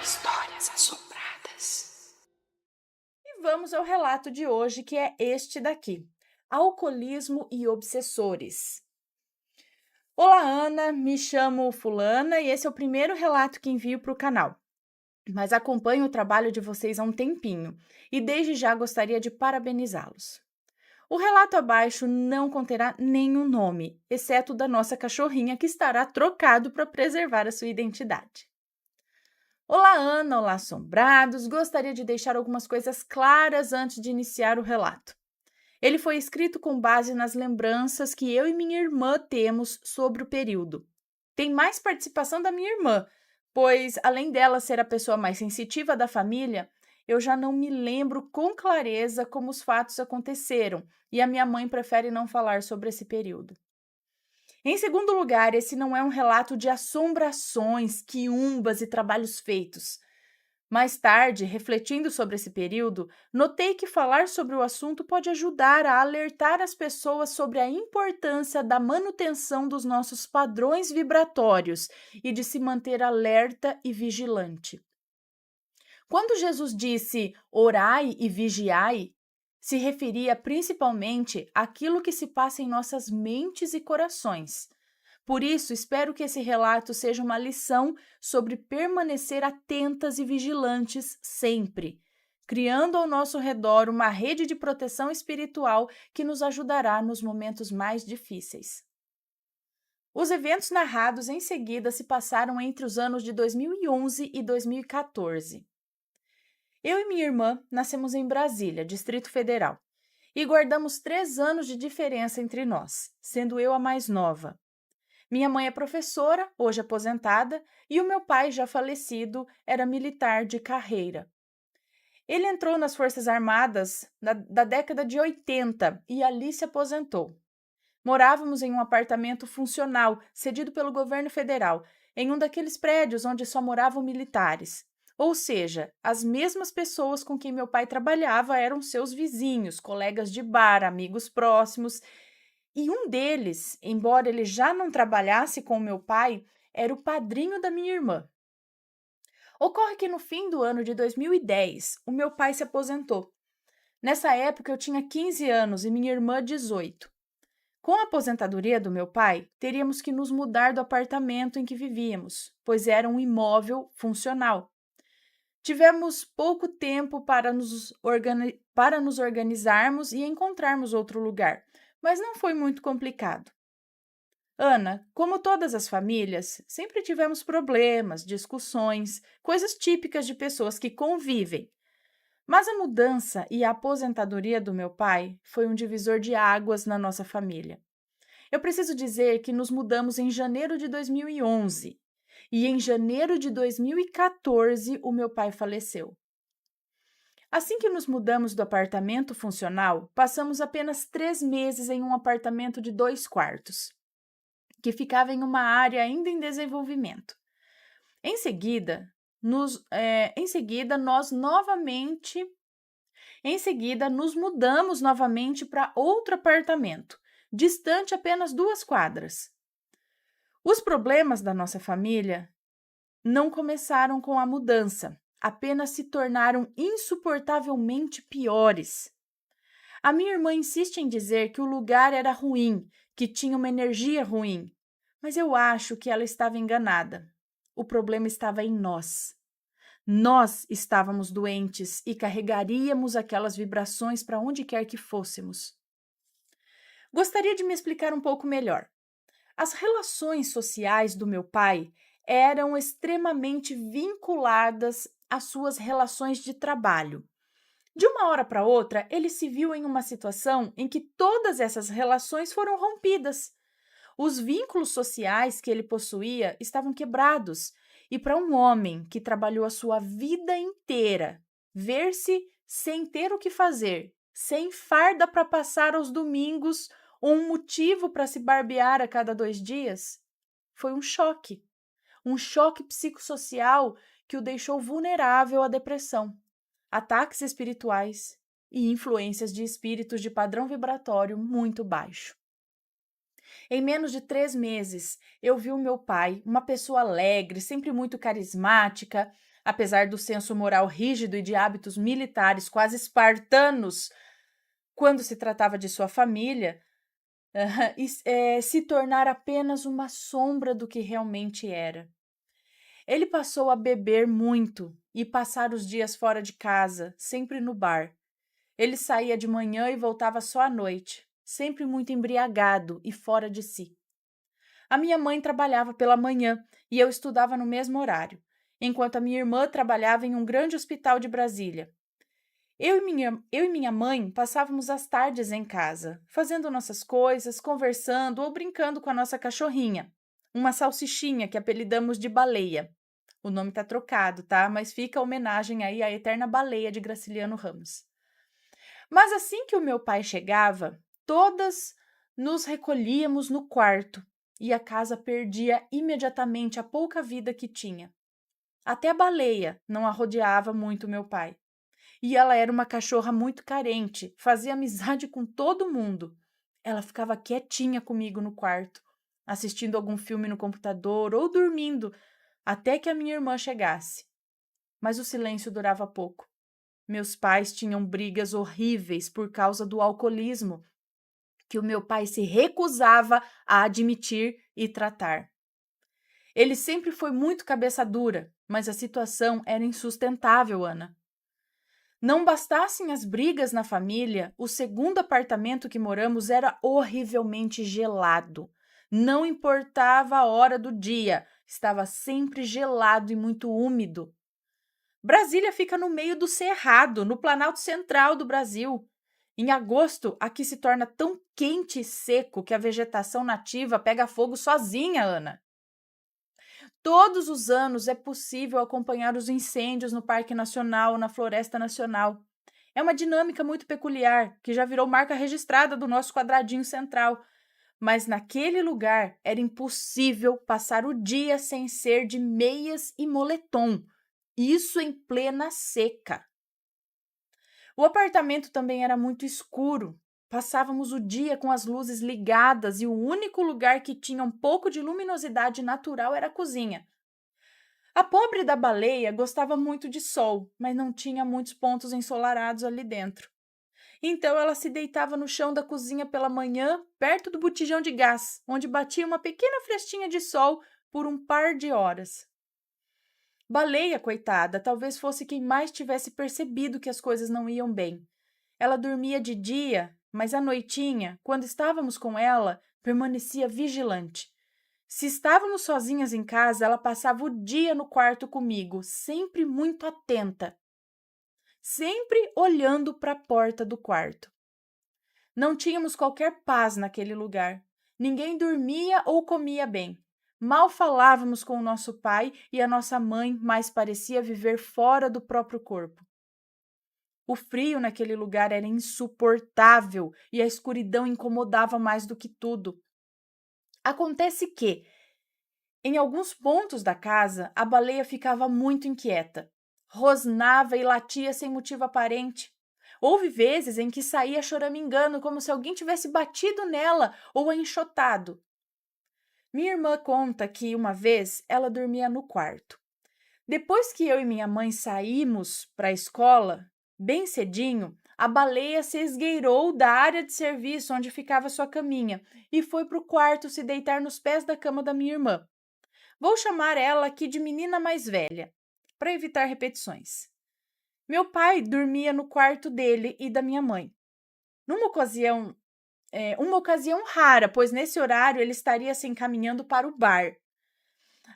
Histórias assombradas. E vamos ao relato de hoje, que é este daqui: Alcoolismo e obsessores. Olá, Ana, me chamo Fulana e esse é o primeiro relato que envio para o canal. Mas acompanho o trabalho de vocês há um tempinho e desde já gostaria de parabenizá-los. O relato abaixo não conterá nenhum nome, exceto o da nossa cachorrinha, que estará trocado para preservar a sua identidade. Olá, Ana, olá, assombrados. Gostaria de deixar algumas coisas claras antes de iniciar o relato. Ele foi escrito com base nas lembranças que eu e minha irmã temos sobre o período. Tem mais participação da minha irmã, pois, além dela ser a pessoa mais sensitiva da família, eu já não me lembro com clareza como os fatos aconteceram e a minha mãe prefere não falar sobre esse período. Em segundo lugar, esse não é um relato de assombrações, quiumbas e trabalhos feitos. Mais tarde, refletindo sobre esse período, notei que falar sobre o assunto pode ajudar a alertar as pessoas sobre a importância da manutenção dos nossos padrões vibratórios e de se manter alerta e vigilante. Quando Jesus disse orai e vigiai, se referia principalmente àquilo que se passa em nossas mentes e corações. Por isso, espero que esse relato seja uma lição sobre permanecer atentas e vigilantes sempre, criando ao nosso redor uma rede de proteção espiritual que nos ajudará nos momentos mais difíceis. Os eventos narrados em seguida se passaram entre os anos de 2011 e 2014. Eu e minha irmã nascemos em Brasília, Distrito Federal, e guardamos 3 anos de diferença entre nós, sendo eu a mais nova. Minha mãe é professora, hoje aposentada, e o meu pai, já falecido, era militar de carreira. Ele entrou nas Forças Armadas da década de 80 e ali se aposentou. Morávamos em um apartamento funcional, cedido pelo governo federal, em um daqueles prédios onde só moravam militares. Ou seja, as mesmas pessoas com quem meu pai trabalhava eram seus vizinhos, colegas de bar, amigos próximos. E um deles, embora ele já não trabalhasse com meu pai, era o padrinho da minha irmã. Ocorre que no fim do ano de 2010, o meu pai se aposentou. Nessa época eu tinha 15 anos e minha irmã 18. Com a aposentadoria do meu pai, teríamos que nos mudar do apartamento em que vivíamos, pois era um imóvel funcional. Tivemos pouco tempo para nos organizarmos e encontrarmos outro lugar, mas não foi muito complicado. Ana, como todas as famílias, sempre tivemos problemas, discussões, coisas típicas de pessoas que convivem. Mas a mudança e a aposentadoria do meu pai foi um divisor de águas na nossa família. Eu preciso dizer que nos mudamos em janeiro de 2011 e em janeiro de 2014 o meu pai faleceu. Assim que nos mudamos do apartamento funcional, passamos apenas 3 meses em um apartamento de 2 quartos, que ficava em uma área ainda em desenvolvimento. Em seguida, nos mudamos novamente para outro apartamento, distante apenas 2 quadras. Os problemas da nossa família não começaram com a mudança, apenas se tornaram insuportavelmente piores. A minha irmã insiste em dizer que o lugar era ruim, que tinha uma energia ruim, mas eu acho que ela estava enganada. O problema estava em nós. Nós estávamos doentes e carregaríamos aquelas vibrações para onde quer que fôssemos. Gostaria de me explicar um pouco melhor. As relações sociais do meu pai eram extremamente vinculadas às suas relações de trabalho. De uma hora para outra, ele se viu em uma situação em que todas essas relações foram rompidas. Os vínculos sociais que ele possuía estavam quebrados, e para um homem que trabalhou a sua vida inteira, ver-se sem ter o que fazer, sem farda para passar aos domingos ou um motivo para se barbear a cada 2 dias, foi um choque psicossocial que o deixou vulnerável à depressão, ataques espirituais e influências de espíritos de padrão vibratório muito baixo. Em menos de 3 meses, eu vi o meu pai, uma pessoa alegre, sempre muito carismática, Apesar do senso moral rígido e de hábitos militares quase espartanos, quando se tratava de sua família, se tornar apenas uma sombra do que realmente era. Ele passou a beber muito e passar os dias fora de casa, sempre no bar. Ele saía de manhã e voltava só à noite, sempre muito embriagado e fora de si. A minha mãe trabalhava pela manhã e eu estudava no mesmo horário, enquanto a minha irmã trabalhava em um grande hospital de Brasília. Eu e minha mãe passávamos as tardes em casa, fazendo nossas coisas, conversando ou brincando com a nossa cachorrinha, uma salsichinha que apelidamos de Baleia. O nome tá trocado, tá? Mas fica a homenagem aí à eterna baleia de Graciliano Ramos. Mas assim que o meu pai chegava, todas nos recolhíamos no quarto e a casa perdia imediatamente a pouca vida que tinha. Até a baleia não arrodeava muito meu pai. E ela era uma cachorra muito carente, fazia amizade com todo mundo. Ela ficava quietinha comigo no quarto, assistindo algum filme no computador ou dormindo, até que a minha irmã chegasse. Mas o silêncio durava pouco. Meus pais tinham brigas horríveis por causa do alcoolismo, que o meu pai se recusava a admitir e tratar. Ele sempre foi muito cabeça dura, mas a situação era insustentável, Ana. Não bastassem as brigas na família, o segundo apartamento que moramos era horrivelmente gelado. Não importava a hora do dia, estava sempre gelado e muito úmido. Brasília fica no meio do Cerrado, no Planalto Central do Brasil. Em agosto, aqui se torna tão quente e seco que a vegetação nativa pega fogo sozinha, Ana. Todos os anos é possível acompanhar os incêndios no Parque Nacional ou na Floresta Nacional. É uma dinâmica muito peculiar, que já virou marca registrada do nosso quadradinho central. Mas naquele lugar era impossível passar o dia sem ser de meias e moletom. Isso em plena seca. O apartamento também era muito escuro. Passávamos o dia com as luzes ligadas e o único lugar que tinha um pouco de luminosidade natural era a cozinha. A pobre da baleia gostava muito de sol, mas não tinha muitos pontos ensolarados ali dentro. Então ela se deitava no chão da cozinha pela manhã, perto do botijão de gás, onde batia uma pequena frestinha de sol por um par de horas. Baleia, coitada, talvez fosse quem mais tivesse percebido que as coisas não iam bem. Ela dormia de dia, mas à noitinha, quando estávamos com ela, permanecia vigilante. Se estávamos sozinhas em casa, ela passava o dia no quarto comigo, sempre muito atenta, sempre olhando para a porta do quarto. Não tínhamos qualquer paz naquele lugar. Ninguém dormia ou comia bem. Mal falávamos com o nosso pai e a nossa mãe mais parecia viver fora do próprio corpo. O frio naquele lugar era insuportável e a escuridão incomodava mais do que tudo. Acontece que, em alguns pontos da casa, a baleia ficava muito inquieta. Rosnava e latia sem motivo aparente. Houve vezes em que saía choramingando como se alguém tivesse batido nela ou a enxotado. Minha irmã conta que, uma vez, ela dormia no quarto. Depois que eu e minha mãe saímos para a escola, bem cedinho, a baleia se esgueirou da área de serviço onde ficava sua caminha e foi para o quarto se deitar nos pés da cama da minha irmã. Vou chamar ela aqui de menina mais velha, para evitar repetições. Meu pai dormia no quarto dele e da minha mãe. Uma ocasião rara, pois nesse horário ele estaria se encaminhando para o bar.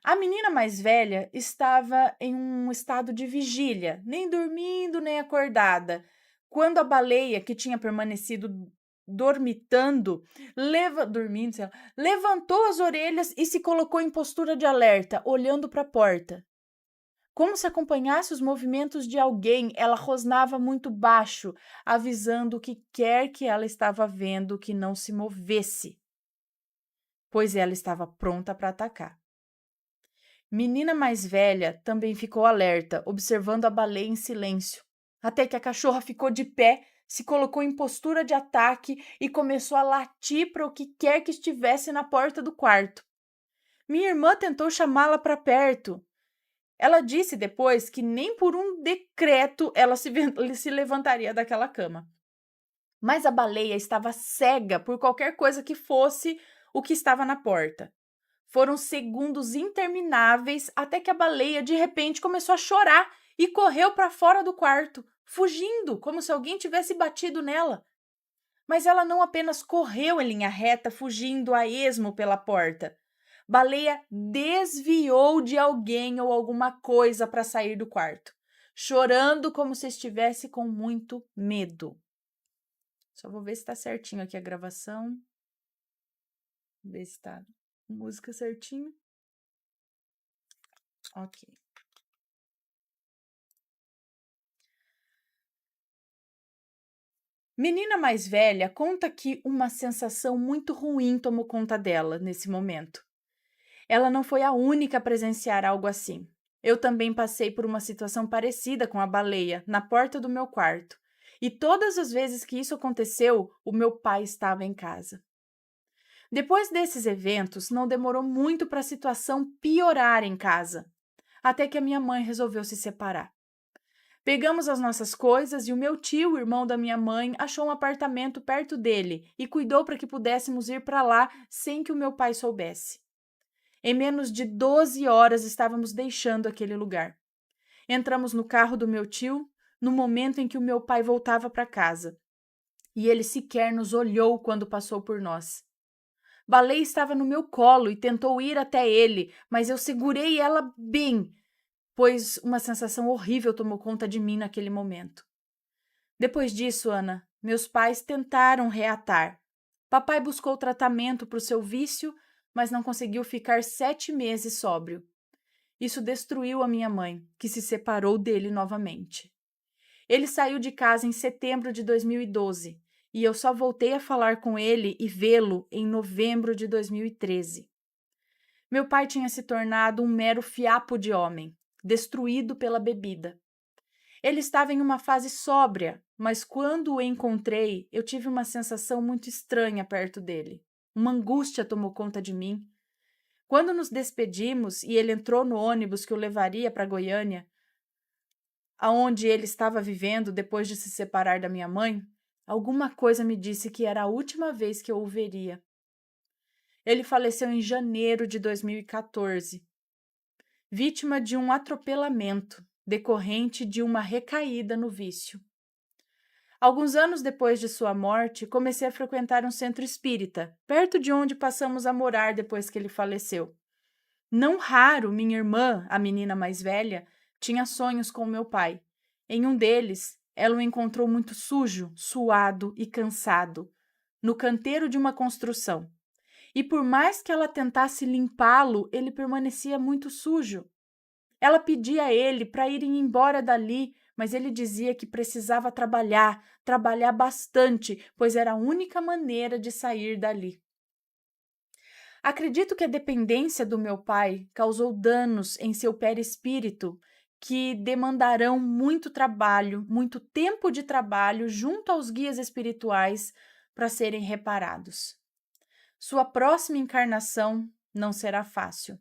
A menina mais velha estava em um estado de vigília, nem dormindo nem acordada, quando a baleia, que tinha permanecido dormitando, levantou as orelhas e se colocou em postura de alerta, olhando para a porta. Como se acompanhasse os movimentos de alguém, ela rosnava muito baixo, avisando o que quer que ela estava vendo que não se movesse, pois ela estava pronta para atacar. Menina mais velha também ficou alerta, observando a baleia em silêncio, até que a cachorra ficou de pé, se colocou em postura de ataque e começou a latir para o que quer que estivesse na porta do quarto. Minha irmã tentou chamá-la para perto. Ela disse depois que nem por um decreto ela se levantaria daquela cama. Mas a baleia estava cega por qualquer coisa que fosse o que estava na porta. Foram segundos intermináveis até que a baleia de repente começou a chorar e correu para fora do quarto, fugindo, como se alguém tivesse batido nela. Mas ela não apenas correu em linha reta, fugindo a esmo pela porta. Baleia desviou de alguém ou alguma coisa para sair do quarto, chorando como se estivesse com muito medo. Só vou ver se está certinho aqui a gravação. Ver se está música certinho. Ok. Menina mais velha conta que uma sensação muito ruim tomou conta dela nesse momento. Ela não foi a única a presenciar algo assim. Eu também passei por uma situação parecida com a baleia, na porta do meu quarto. E todas as vezes que isso aconteceu, o meu pai estava em casa. Depois desses eventos, não demorou muito para a situação piorar em casa, até que a minha mãe resolveu se separar. Pegamos as nossas coisas e o meu tio, irmão da minha mãe, achou um apartamento perto dele e cuidou para que pudéssemos ir para lá sem que o meu pai soubesse. Em menos de 12 horas estávamos deixando aquele lugar. Entramos no carro do meu tio no momento em que o meu pai voltava para casa. E ele sequer nos olhou quando passou por nós. Baleia estava no meu colo e tentou ir até ele, mas eu segurei ela bem, pois uma sensação horrível tomou conta de mim naquele momento. Depois disso, Ana, meus pais tentaram reatar. Papai buscou tratamento para o seu vício, mas não conseguiu ficar 7 meses sóbrio. Isso destruiu a minha mãe, que se separou dele novamente. Ele saiu de casa em setembro de 2012 e eu só voltei a falar com ele e vê-lo em novembro de 2013. Meu pai tinha se tornado um mero fiapo de homem, destruído pela bebida. Ele estava em uma fase sóbria, mas quando o encontrei, eu tive uma sensação muito estranha perto dele. Uma angústia tomou conta de mim. Quando nos despedimos e ele entrou no ônibus que o levaria para Goiânia, aonde ele estava vivendo depois de se separar da minha mãe, alguma coisa me disse que era a última vez que eu o veria. Ele faleceu em janeiro de 2014, vítima de um atropelamento decorrente de uma recaída no vício. Alguns anos depois de sua morte, comecei a frequentar um centro espírita, perto de onde passamos a morar depois que ele faleceu. Não raro, minha irmã, a menina mais velha, tinha sonhos com meu pai. Em um deles, ela o encontrou muito sujo, suado e cansado, no canteiro de uma construção. E por mais que ela tentasse limpá-lo, ele permanecia muito sujo. Ela pedia a ele para irem embora dali, mas ele dizia que precisava trabalhar bastante, pois era a única maneira de sair dali. Acredito que a dependência do meu pai causou danos em seu perispírito que demandarão muito trabalho, muito tempo de trabalho junto aos guias espirituais para serem reparados. Sua próxima encarnação não será fácil.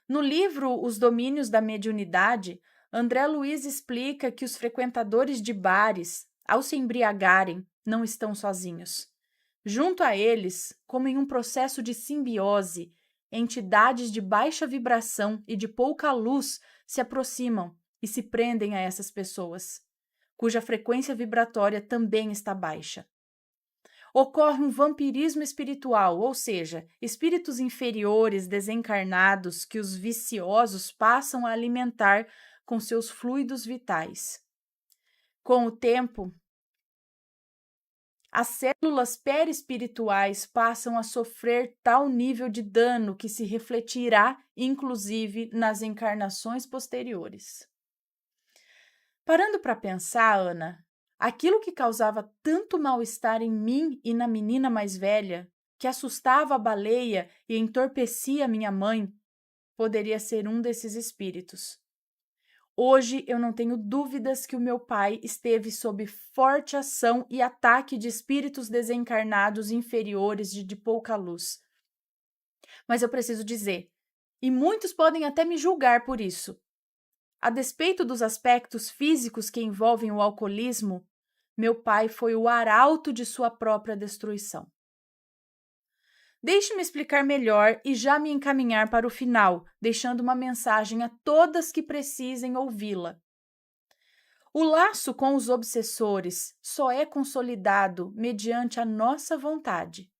No livro Os Domínios da Mediunidade, André Luiz explica que os frequentadores de bares, ao se embriagarem, não estão sozinhos. Junto a eles, como em um processo de simbiose, entidades de baixa vibração e de pouca luz se aproximam e se prendem a essas pessoas, cuja frequência vibratória também está baixa. Ocorre um vampirismo espiritual, ou seja, espíritos inferiores desencarnados que os viciosos passam a alimentar com seus fluidos vitais. Com o tempo, as células perispirituais passam a sofrer tal nível de dano que se refletirá, inclusive, nas encarnações posteriores. Parando para pensar, Ana, aquilo que causava tanto mal-estar em mim e na menina mais velha, que assustava a baleia e entorpecia minha mãe, poderia ser um desses espíritos. Hoje eu não tenho dúvidas que o meu pai esteve sob forte ação e ataque de espíritos desencarnados inferiores de pouca luz. Mas eu preciso dizer, e muitos podem até me julgar por isso, A despeito dos aspectos físicos que envolvem o alcoolismo, meu pai foi o arauto de sua própria destruição. Deixe-me explicar melhor e já me encaminhar para o final, deixando uma mensagem a todas que precisem ouvi-la. O laço com os obsessores só é consolidado mediante a nossa vontade.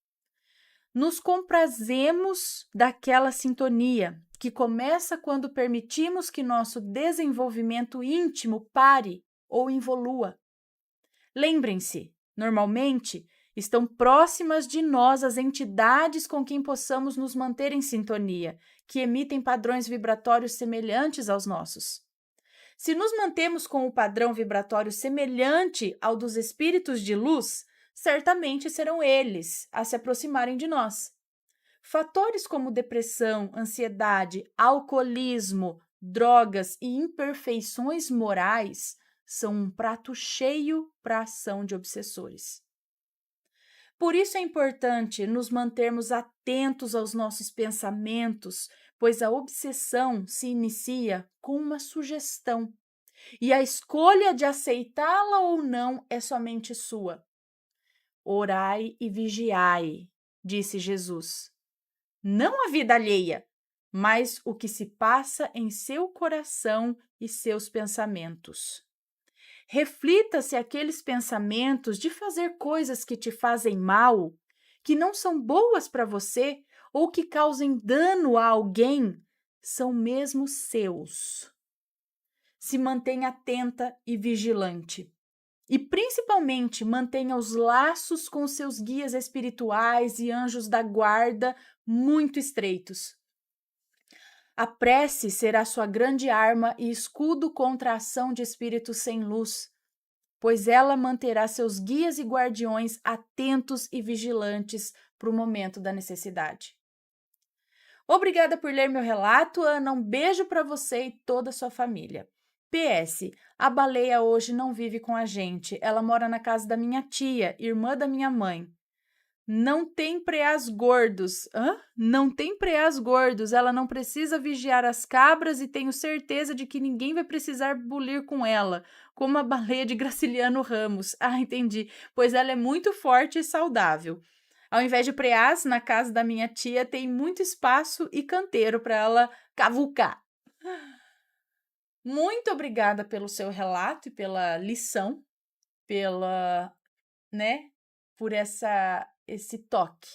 Nos comprazemos daquela sintonia que começa quando permitimos que nosso desenvolvimento íntimo pare ou evolua. Lembrem-se, normalmente, estão próximas de nós as entidades com quem possamos nos manter em sintonia, que emitem padrões vibratórios semelhantes aos nossos. Se nos mantemos com o padrão vibratório semelhante ao dos espíritos de luz, certamente serão eles a se aproximarem de nós. Fatores como depressão, ansiedade, alcoolismo, drogas e imperfeições morais são um prato cheio para a ação de obsessores. Por isso é importante nos mantermos atentos aos nossos pensamentos, pois a obsessão se inicia com uma sugestão, e a escolha de aceitá-la ou não é somente sua. Orai e vigiai, disse Jesus. Não a vida alheia, mas o que se passa em seu coração e seus pensamentos. Reflita se aqueles pensamentos de fazer coisas que te fazem mal, que não são boas para você ou que causem dano a alguém, são mesmo seus. Se mantenha atenta e vigilante. E, principalmente, mantenha os laços com seus guias espirituais e anjos da guarda muito estreitos. A prece será sua grande arma e escudo contra a ação de espíritos sem luz, pois ela manterá seus guias e guardiões atentos e vigilantes para o momento da necessidade. Obrigada por ler meu relato, Ana. Um beijo para você e toda a sua família. PS, a baleia hoje não vive com a gente. Ela mora na casa da minha tia, irmã da minha mãe. Não tem preás gordos. Hã? Não tem preás gordos. Ela não precisa vigiar as cabras e tenho certeza de que ninguém vai precisar bulir com ela, como a baleia de Graciliano Ramos. Ah, entendi. Pois ela é muito forte e saudável. Ao invés de preás, na casa da minha tia tem muito espaço e canteiro para ela cavucar. Muito obrigada pelo seu relato e pela lição, por esse toque.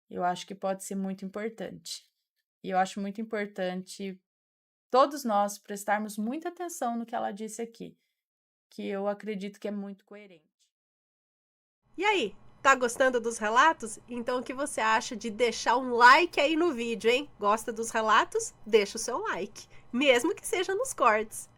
Eu acho que pode ser muito importante. E eu acho muito importante todos nós prestarmos muita atenção no que ela disse aqui, que eu acredito que é muito coerente. E aí, tá gostando dos relatos? Então o que você acha de deixar um like aí no vídeo, hein? Gosta dos relatos? Deixa o seu like, mesmo que seja nos cortes.